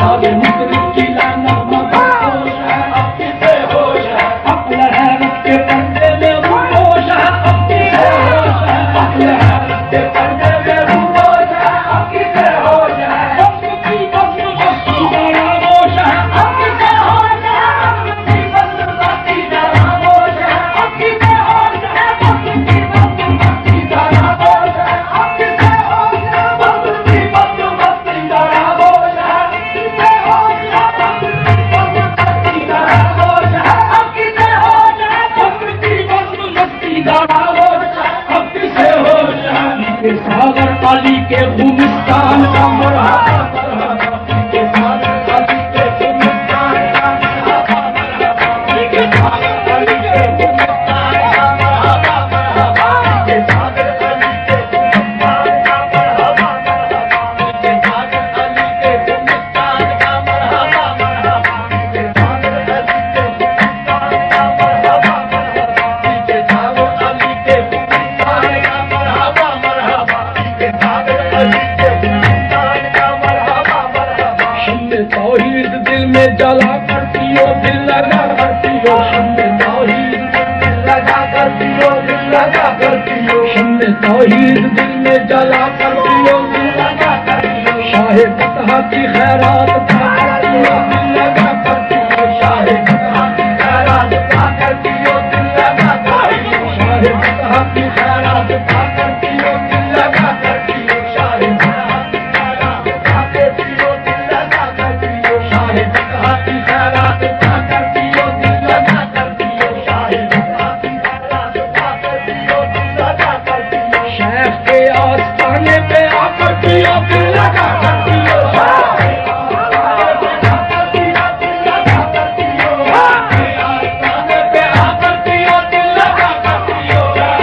आगे मुसरिफ की लाना मखोश है, अब किसे होश है, अक्ल है रब के पर्दे में रूपोश है, अब किसे होश है, अक्ल है रब के पर्दे में रूपोश है, अब किसे होश है, वक्त की बस्म बस्ती खामोश है, अब किसे होश है, वक्त की बस्म बस्ती खामोश है, अब किसे होश है, वक्त की बस्म बस्ती खामोश है, अब किसे होश है, वक्त की बस्म बस्ती खामोश है, किसे होश है, वक्त की बस्म बस्ती खामोश है, अब किसे होश है, वक्त की बस्म बस्ती खामोश है, अब किसे होश है, के सागर अली के गुलिस्तान का मरहबा मरहबा, के सागर अली के गुलिस्तान का मरहबा मरहबा, के सागर अली के गुलिस्तान का मरहबा मरहबा, के सागर अली के गुलिस्तान का मरहबा मरहबा, के सागर अली के गुलिस्तान का मरहबा मरहबा, के सागर अली के गुलिस्तान का मरहबा मरहबा, के सागर अली के गुलिस्तान का मरहबा मरहबा, के सागर अली के गुलिस्तान का मरहबा मरहबा। शम्मे तौहीद दिल में जला करती हो, दिल लगा करती हो, शम्मे तौहीद दिल में लगा करती हो, दिल लगा करती हो, शम्मे तौहीद दिल में जला करती हो, दिल लगा करती हो, शाहे फतह की खैरात पा करती हो, दिल लगा करती हो, शाहे फतह की खैरात पा करती हो, दिल लगा करती हो, शाहे फतह की खैरात पा करती हो, दिल लगा करती हो, शाहे फतह की खैरात पा करती हो, दिल लगा करती हो, शाहे फतह की खैरात पा करती हो, दिल लगा करती हो, शाहे फतह की खैरात पा करती हो, दिल लगा करती हो, शेख के आस्ताने पे आकर दियो, दिल लगा करती हो, शेख के आस्ताने पे आकर दियो, दिल लगा करती हो, शेख के आस्ताने पे आकर दियो, दिल लगा करती हो, शेख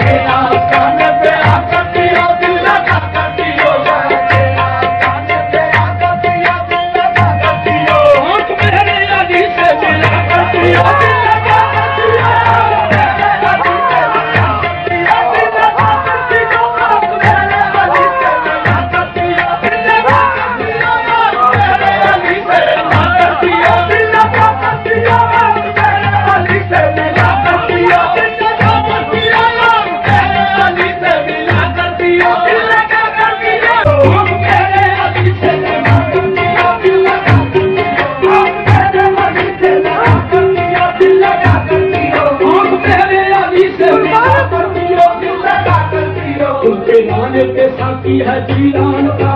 के आस्ताने पे आकर दियो, दिल लगा करती हो, शेख के आस्ताने पे आकर दियो, दिल लगा करती हो, शेख के आस्ताने पे आकर दियो, दिल लगा करती हो, आँख मेरे अली से मिला करती हो, दिल लगा करती हो, मेरे अली से मिला करती हो, दिल लगा करती हो, आँख मेरे अली से मिला करती हो, दिल लगा करती हो, आँख मेरे अली से मिला करती हो, दिल लगा करती हो, आँख मेरे अली से मिला करती हो, दिल लगा करती हो, आँख मेरे अली से मिला करती हो, दिल लगा करती हो, आँख मेरे अली से मिला करती हो, दिल लगा करती हो, आँख मेरे अली से मिला करती हो, दिल लगा करती हो, आँख मेरे अली से मिला करती हो, दिल लगा करती हो, उसके गाने पे साथी है जीलान का